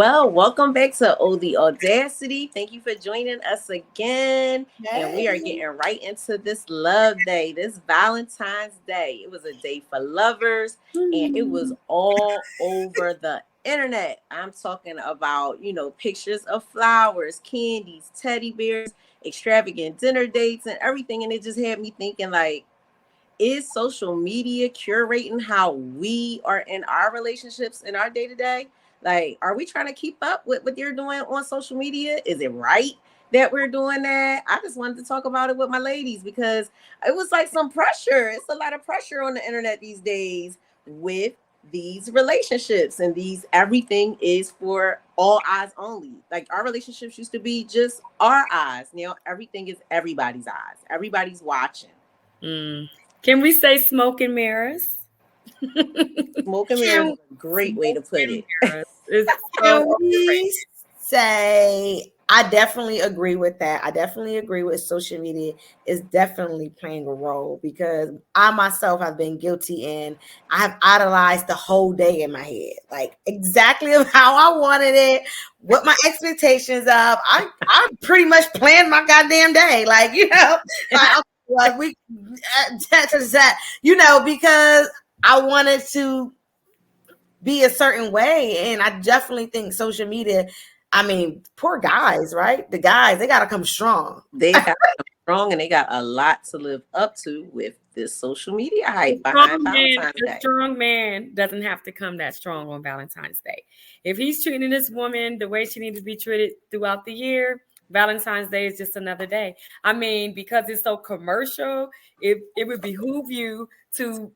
Well, welcome back to OD Audacity. Thank you for joining us again. And we are Hey. getting right into this love day, this Valentine's Day. It was a day for lovers, and it was all over the internet. I'm talking about, pictures of flowers, candies, teddy bears, extravagant dinner dates, and everything. And it just had me thinking, like, is social media curating how we are in our relationships in our day to day? Like, are we trying to keep up with what you're doing on social media? Is it right that we're doing that? I just wanted to talk about it with my ladies because it was like some pressure. It's a lot of pressure on the internet these days with these relationships, and these everything is for all eyes only. Like, our relationships used to be just our eyes. Now everything is everybody's eyes. Everybody's watching. Can we say smoke and mirrors? Smoke and mirrors Can, is a great way to put it. It's so can overrated. we say I definitely agree with that. I definitely agree with social media is definitely playing a role because I myself have been guilty and I have idolized the whole day in my head. Like exactly of how I wanted it, what my expectations of. I pretty much planned my goddamn day. Like, like well, we because I wanted to be a certain way. And I definitely think social media, I mean, poor guys, right? The guys, they got to come strong. They got strong, and they got a lot to live up to with this social media hype behind Valentine's A Day. strong man doesn't have to come that strong on Valentine's Day. If he's treating this woman the way she needs to be treated throughout the year, Valentine's Day is just another day. I mean, because it's so commercial, it would behoove you to,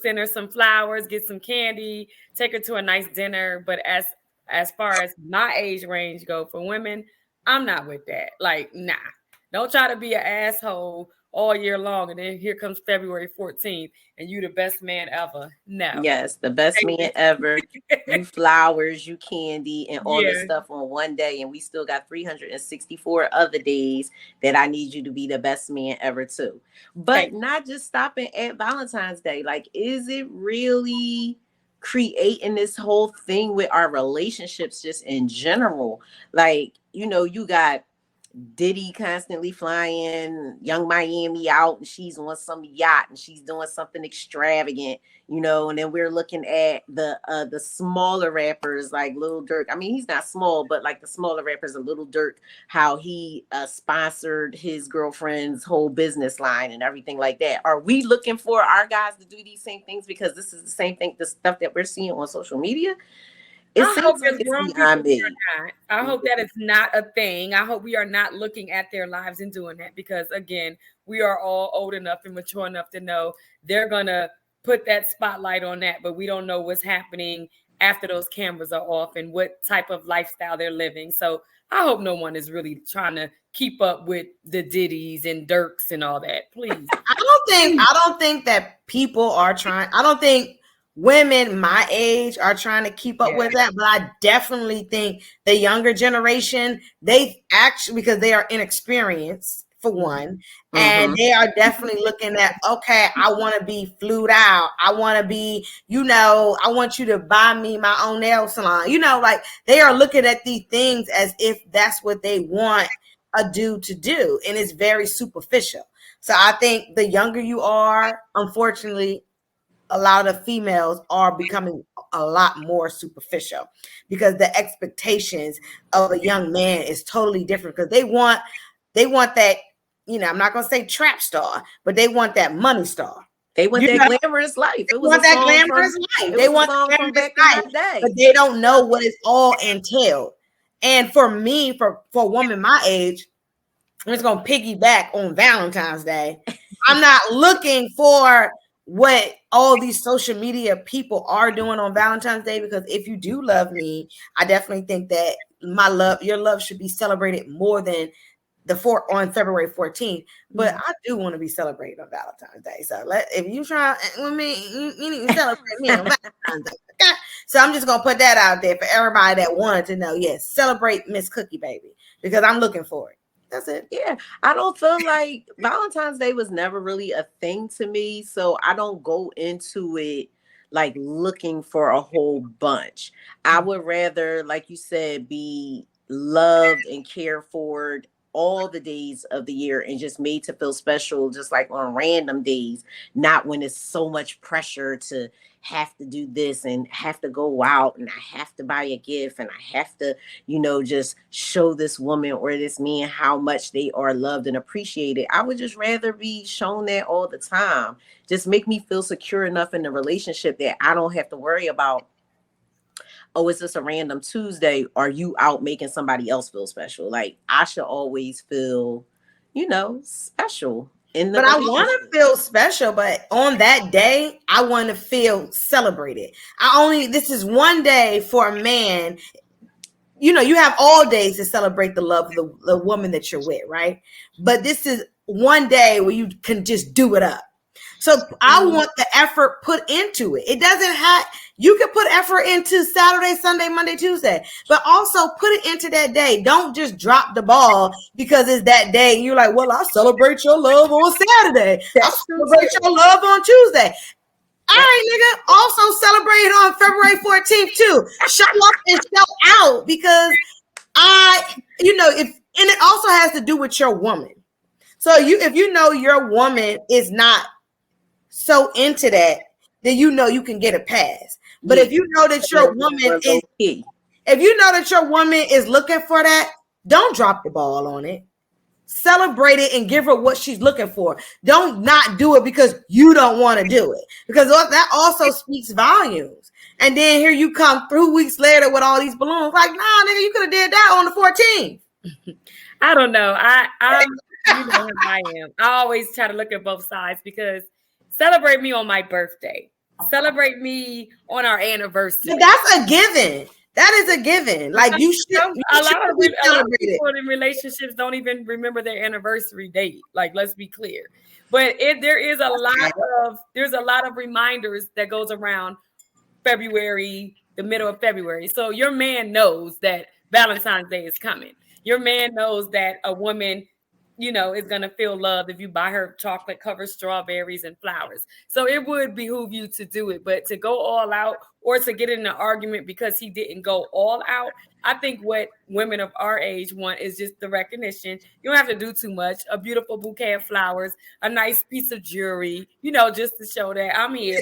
send her some flowers, get some candy, take her to a nice dinner. But as far as my age range go for women, I'm not with that. Like, nah. Don't try to be an asshole all year long, and then here comes February 14th, and you the best man ever. No. Yes, the best man ever. You flowers, you candy, and all this Yeah. stuff on one day. And we still got 364 other days that I need you to be the best man ever, too. But not just stopping at Valentine's Day. Like, is it really creating this whole thing with our relationships just in general? Like, you got Diddy constantly flying Young Miami out, and she's on some yacht and she's doing something extravagant, and then we're looking at the smaller rappers like Lil Durk. I mean, he's not small, but like the smaller rappers, a Little Durk, how he sponsored his girlfriend's whole business line and everything like that. Are we looking for our guys to do these same things because this is the same thing, the stuff that we're seeing on social media? It I hope seems like as it's grown beyond people we me. are not. I hope that is not a thing. I hope we are not looking at their lives and doing that because, again, we are all old enough and mature enough to know they're going to put that spotlight on that, but we don't know what's happening after those cameras are off and what type of lifestyle they're living. So I hope no one is really trying to keep up with the Diddies and Dirks and all that. Please. I don't think that people are trying. I don't think women my age are trying to keep up with that, but I definitely think the younger generation, they actually, because they are inexperienced for one, and they are definitely looking at, okay, I want to be flued out. I want to be, I want you to buy me my own nail salon. Like they are looking at these things as if that's what they want a dude to do. And it's very superficial. So I think the younger you are, unfortunately, a lot of females are becoming a lot more superficial because the expectations of a young man is totally different because they want that, I'm not going to say trap star, but they want that money star. They want that glamorous life. It was that glamorous life. They want the from back life, in the day. but they don't know what it's all entailed. And for me, for a woman my age, I'm just going to piggyback on Valentine's Day. I'm not looking for what all these social media people are doing on Valentine's Day, because if you do love me, I definitely think that your love should be celebrated more than on February 14th. But I do want to be celebrated on Valentine's Day. So if you try with me, you need to celebrate me on Valentine's Day. Okay? So I'm just going to put that out there for everybody that wanted to know. Yes, celebrate Miss Cookie Baby, because I'm looking for it. That's it. Yeah. I don't feel like Valentine's Day was never really a thing to me. So I don't go into it like looking for a whole bunch. I would rather, like you said, be loved and cared for all the days of the year and just made to feel special, just like on random days, not when it's so much pressure to have to do this and have to go out and I have to buy a gift and I have to, just show this woman or this man how much they are loved and appreciated. I would just rather be shown that all the time. Just make me feel secure enough in the relationship that I don't have to worry about, oh, is this a random Tuesday? Are you out making somebody else feel special? Like I should always feel, special in the But I want relationship. to feel special, but on that day, I want to feel celebrated. This is one day for a man. You have all days to celebrate the love of the woman that you're with, right? But this is one day where you can just do it up. So I want the effort put into it. It doesn't have, you can put effort into Saturday, Sunday, Monday, Tuesday, but also put it into that day. Don't just drop the ball because it's that day. And you're like, well, I celebrate your love on Saturday. I celebrate your love on Tuesday. All right, nigga. Also celebrate it on February 14th too. Show up and show out because and it also has to do with your woman. So if your woman is not so into that, then you can get a pass. But if you know that your woman is looking for that, don't drop the ball on it. Celebrate it and give her what she's looking for. Don't not do it because you don't want to do it, because that also speaks volumes. And then here you come 3 weeks later with all these balloons. Like, nah, nigga, you could have did that on the 14th. I don't know. I'm you know who I am. I always try to look at both sides because celebrate me on my birthday. Celebrate me on our anniversary. But that's a given. That is a given. Like you should. A lot of people in relationships don't even remember their anniversary date. Like, let's be clear. But there's a lot of reminders that goes around February, the middle of February. So your man knows that Valentine's Day is coming. Your man knows that a woman, is going to feel loved if you buy her chocolate covered strawberries and flowers. So it would behoove you to do it, but to go all out or to get in an argument because he didn't go all out. I think what women of our age want is just the recognition. You don't have to do too much. A beautiful bouquet of flowers, a nice piece of jewelry, just to show that I'm here.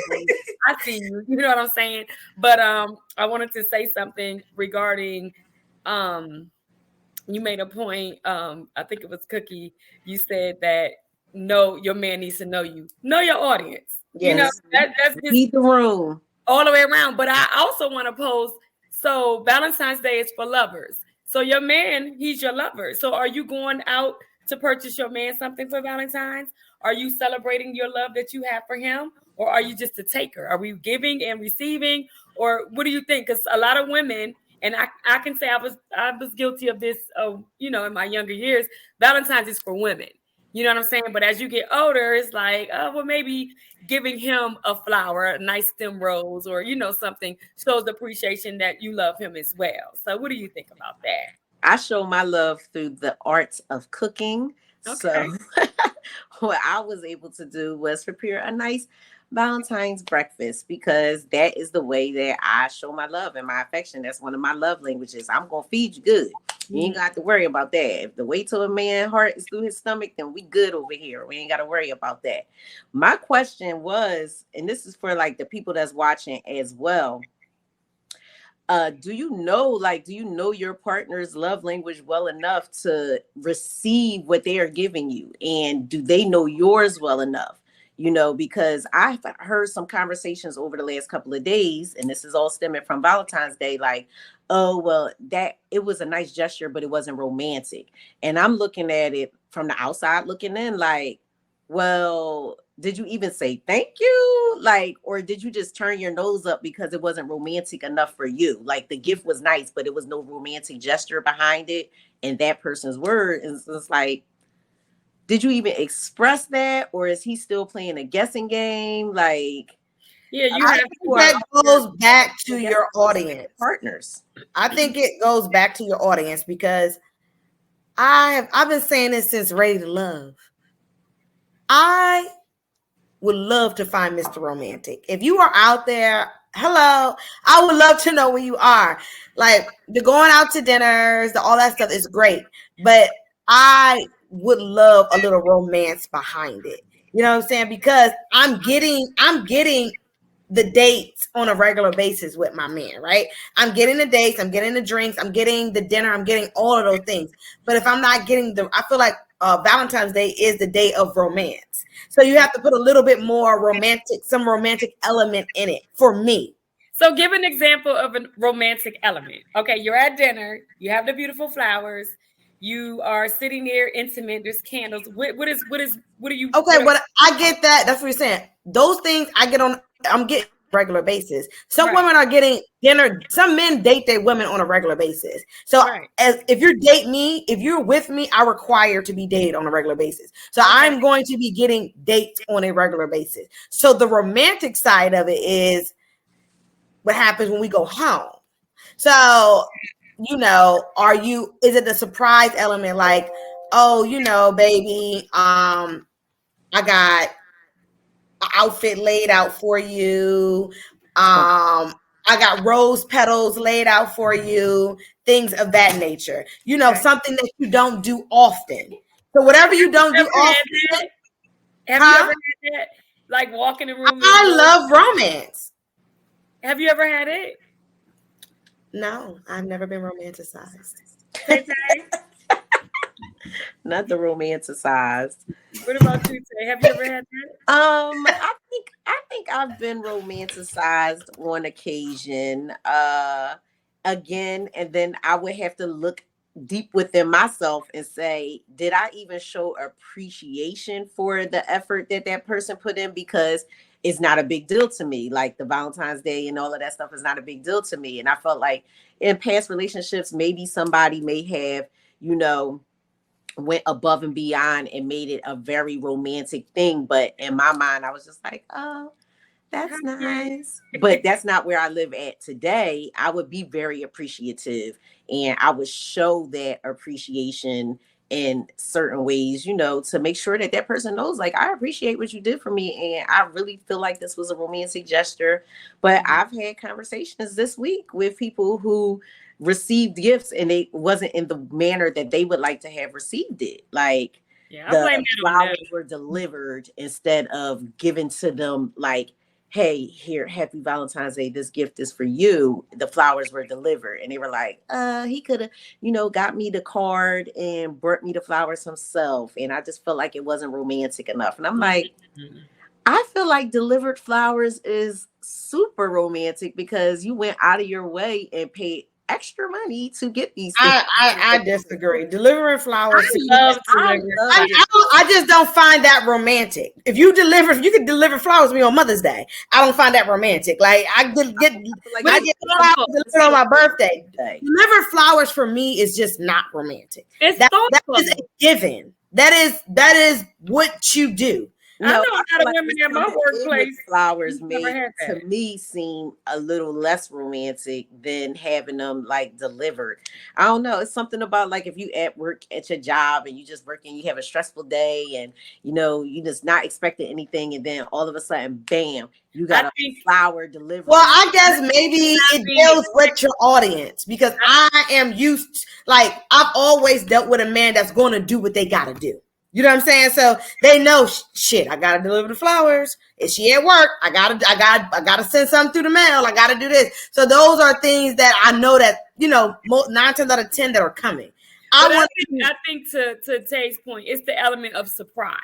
I see you. You know what I'm saying? But I wanted to say something regarding you made a point. I think it was Cookie. You said that your man needs to know you. Know your audience. Yes. That's just read the room all the way around. But I also want to pose. So Valentine's Day is for lovers. So your man, he's your lover. So are you going out to purchase your man something for Valentine's? Are you celebrating your love that you have for him? Or are you just a taker? Are we giving and receiving? Or what do you think? Because a lot of women, and I can say I was guilty of this, in my younger years. Valentine's is for women. You know what I'm saying? But as you get older, it's like, maybe giving him a flower, a nice stem rose, or, something shows the appreciation that you love him as well. So what do you think about that? I show my love through the art of cooking. Okay. So what I was able to do was prepare a nice Valentine's breakfast, because that is the way that I show my love and my affection. That's one of my love languages. I'm gonna feed you good. You ain't got to worry about that. If the way to a man's heart is through his stomach, then we good over here. We ain't got to worry about that. My question was, and this is for like the people that's watching as well. Do you know your partner's love language well enough to receive what they are giving you? And do they know yours well enough? Because I've heard some conversations over the last couple of days, and this is all stemming from Valentine's Day, like, oh, well, that it was a nice gesture, but it wasn't romantic. And I'm looking at it from the outside looking in like, well, did you even say thank you? Like, or did you just turn your nose up because it wasn't romantic enough for you? Like the gift was nice, but it was no romantic gesture behind it. And that person's word is it's like, did you even express that? Or is he still playing a guessing game? Like, yeah, that goes back to your audience partners. I think it goes back to your audience, because I've been saying this since Ready to Love. I would love to find Mr. Romantic. If you are out there, hello, I would love to know where you are. Like, the going out to dinners, all that stuff is great, but I would love a little romance behind it. You know what I'm saying? Because I'm getting the dates on a regular basis with my man, right? I'm getting the dates, I'm getting the drinks, I'm getting the dinner, I'm getting all of those things. But if I'm not getting I feel like Valentine's Day is the day of romance. So you have to put a little bit more some romantic element in it for me. So give an example of a romantic element. Okay, you're at dinner, you have the beautiful flowers, you are sitting there intimate, there's candles. What are you Okay, what I get that. That's what you're saying. Those things I'm getting on a regular basis. Some women are getting dinner. Some men date their women on a regular basis. So if you're with me, I require to be dated on a regular basis. So I'm going to be getting dates on a regular basis. So the romantic side of it is what happens when we go home. So, is it the surprise element? Like, oh, baby, I got an outfit laid out for you. I got rose petals laid out for you, things of that nature. Something that you don't do often. So whatever you don't do often. Have you ever had that? Like walk in the room. I love romance. Have you ever had it? No, I've never been romanticized. Not the romanticized. What about you, Tay? Have you ever had that? I think I've been romanticized on occasion. Again, and then I would have to look deep within myself and say, did I even show appreciation for the effort that person put in? Because it's not a big deal to me. Like the Valentine's Day and all of that stuff is not a big deal to me. And I felt like in past relationships, maybe somebody may have, went above and beyond and made it a very romantic thing. But in my mind, I was just like, oh, that's nice. But that's not where I live at today. I would be very appreciative and I would show that appreciation in certain ways, to make sure that person knows, like, I appreciate what you did for me. And I really feel like this was a romantic gesture. But I've had conversations this week with people who received gifts and it wasn't in the manner that they would like to have received it. Like the flowers were delivered instead of given to them like, hey, here, happy Valentine's Day. This gift is for you. The flowers were delivered. And they were like, he could have, got me the card and brought me the flowers himself. And I just felt like it wasn't romantic enough. And I'm like, I feel like delivered flowers is super romantic because you went out of your way and paid extra money to get these things. I disagree. Delivering flowers. I just don't find that romantic. If you could deliver flowers to me on Mother's Day, I don't find that romantic. Like I get flowers delivered on my birthday. Delivered flowers for me is just not romantic. That is a given. That is what you do. I know a lot of women at my workplace. Flowers made to me seem a little less romantic than having them like delivered. I don't know. It's something about like if you at work at your job and you just working, you have a stressful day and you just not expecting anything, and then all of a sudden, bam, you got a flower delivered. Well, I guess maybe it deals with your audience because I am like I've always dealt with a man that's going to do what they got to do. You know what I'm saying? So they know shit. I gotta deliver the flowers. Is she at work? I gotta send something through the mail. I gotta do this. So those are things that I know that 9 times out of 10 that are coming. I think to Tay's point, it's the element of surprise.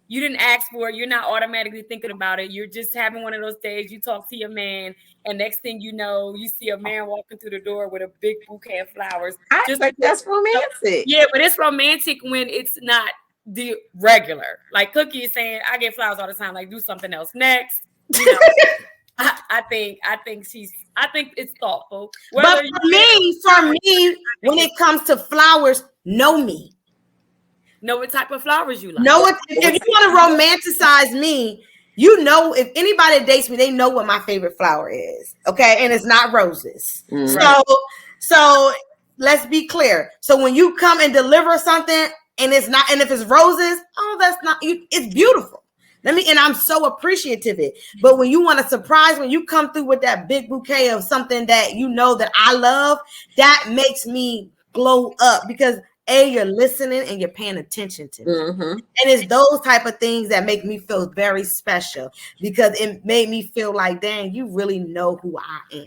You didn't ask for it. You're not automatically thinking about it. You're just having one of those days. You talk to your man, and next thing you know, you see a man walking through the door with a big bouquet of flowers. That's romantic. Yeah, but it's romantic when it's not the regular. Like Cookie is saying, I get flowers all the time. Like, do something else next. I think it's thoughtful. But for me, when it comes to flowers, know me. Know what type of flowers you like. If you want to romanticize me, if anybody dates me, they know what my favorite flower is. Okay, and it's not roses. So let's be clear. So when you come and deliver something. And it's not, and if it's roses, that's not, it's beautiful. And I'm so appreciative of it. But when you want to surprise, when you come through with that big bouquet of something that you know that I love, that makes me glow up because you're listening and you're paying attention to me. Mm-hmm. And it's those type of things that make me feel very special because it made me feel like, dang, you really know who I am.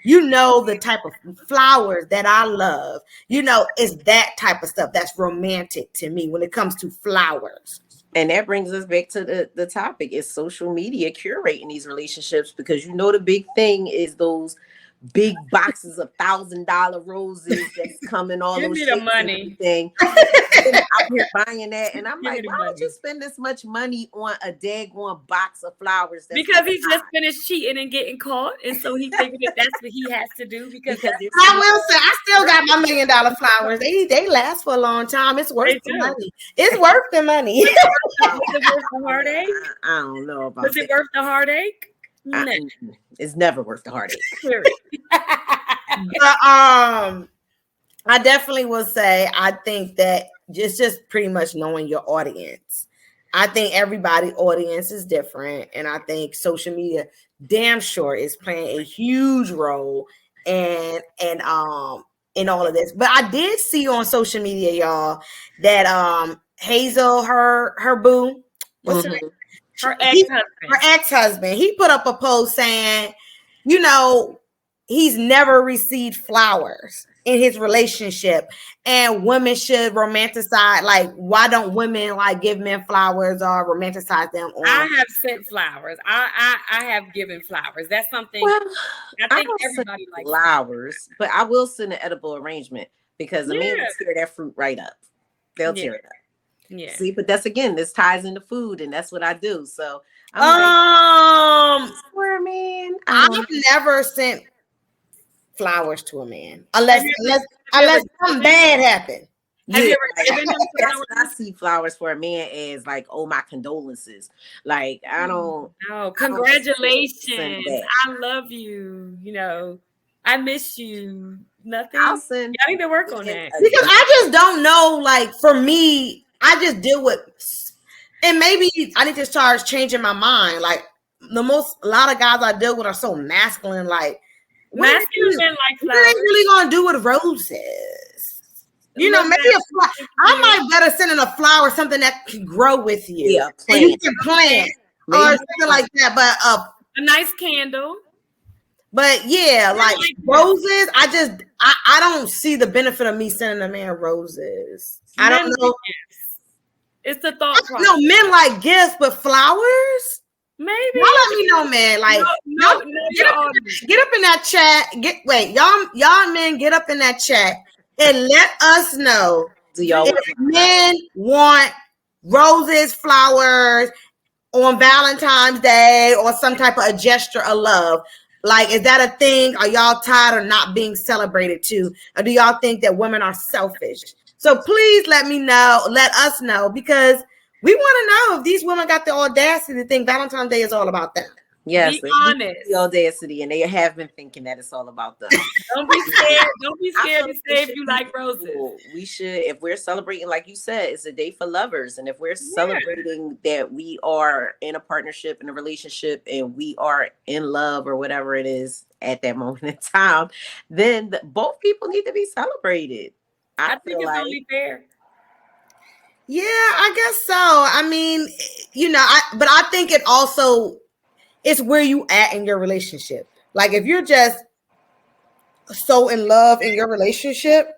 You know the type of flowers that I love. You know, it's that type of stuff that's romantic to me when it comes to flowers. And that brings us back to the topic. Is social media curating these relationships? Because you know the big thing is those big boxes of $1,000 roses that's coming all Give those me the money. thing. Out here buying that, and I'm Give me like, the why would money. you spend this much money on a daggone box of flowers? That's Because he just finished cheating and getting caught, and so he figured that that's what he has to do. Because they're I will say, I still got my $1 million flowers. They last for a long time. It's worth the money. It's worth the money. Was it worth the heartache? I don't know about Was it worth the heartache? No. It's never worth the heartache. But, I definitely will say I think that just pretty much knowing your audience. I think everybody's audience is different, and I think social media damn sure is playing a huge role in all of this. But I did see on social media, y'all, that Hazel, her boo, what's her name? Her ex-husband. He put up a post saying, you know, he's never received flowers in his relationship, and women should romanticize. Like, why don't women like give men flowers or romanticize them? I have sent flowers. I have given flowers. That's something. Well, I think everybody likes flowers, but I will send an edible arrangement because the man will tear that fruit right up. They'll tear it up. Yeah. See, but that's again, this ties into food, and that's what I do. So I'm like, for a man, I've never sent flowers to a man unless something bad happened. Have you ever given him flowers? I see flowers for a man as like, oh, my condolences. Like, I don't. Oh, congratulations! I love you. You know, I miss you. Nothing. I'll send. I need to work on that because I just don't know. Like, for me, I just deal with, and maybe I need to start changing my mind. Like, a lot of guys I deal with are so masculine. Like, masculine men like flowers. What are they really gonna do with roses? You know, maybe I might better send in a flower, something that can grow with you. Yeah, and you can plant or something like that. But a nice candle. But yeah, like roses, I don't see the benefit of me sending a man roses. I don't know. It's the thought process. No, men like gifts, but flowers. Maybe. Y'all let me know, man. Like, get up in that chat. Y'all men, get up in that chat and let us know if men want roses, flowers on Valentine's Day or some type of a gesture of love. Like, is that a thing? Are y'all tired of not being celebrated too? Or do y'all think that women are selfish? So please let us know, because we want to know if these women got the audacity to think Valentine's Day is all about them. Yes, be honest. The audacity, and they have been thinking that it's all about them. Don't be scared. Don't be scared to say if you like roses. We should, if we're celebrating, like you said, it's a day for lovers, and if we're celebrating that we are in a partnership, in a relationship, and we are in love or whatever it is at that moment in time, then both people need to be celebrated. I think it's only fair. Yeah, I guess so. I mean, but I think it also, it's where you at in your relationship. Like, if you're just so in love in your relationship,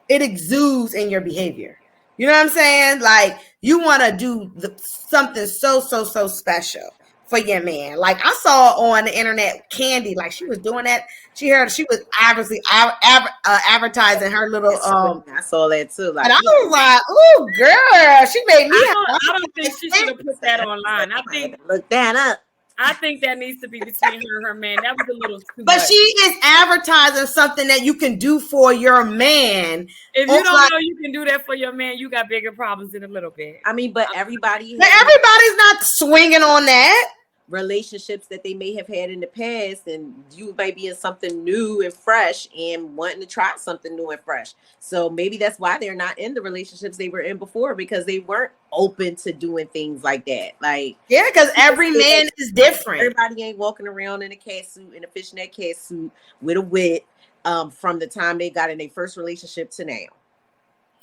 it exudes in your behavior. You know what I'm saying? Like, you want to do something so special for your man. Like, I saw on the internet Candy, like, she was doing that. She was obviously advertising her little I saw that too. Like, and I was like, "Oh, girl, she made me." I don't think she should have put that online. I think look that up. I think that needs to be between her and her man. That was a little too But much. she is advertising something that you can do for your man. If you don't know you can do that for your man, you got bigger problems in a little bit. I mean, but everybody's not swinging on that. relationships that they may have had in the past, and you might be in something new and fresh and wanting to try something new and fresh. So maybe that's why they're not in the relationships they were in before, because they weren't open to doing things like that. Like, yeah, because every man is different. Everybody ain't walking around in a cat suit, in a fishnet cat suit with a wig from the time they got in their first relationship to now.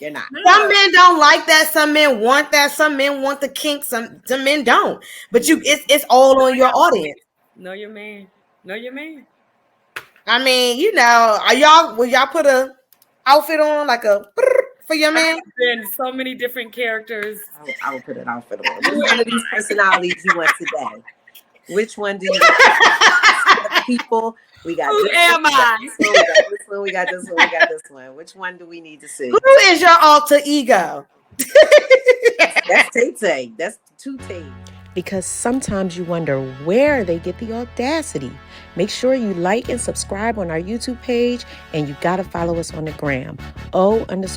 They're not. Some men don't like that. Some men want that. Some men want the kink. Some men don't. But it's all on your audience. Know your man. Know your man. I mean, will y'all put a outfit on like a for your man? Been so many different characters. I will put an outfit on. Which one of these personalities you want today? Which one do you want? People. We got Who this am I? We got this one. We got this one. Which one do we need to see? Who is your alter ego? That's Tay-Tay. That's Tay. Because sometimes you wonder where they get the audacity. Make sure you like and subscribe on our YouTube page, and you gotta follow us on the gram, O_the.audacity.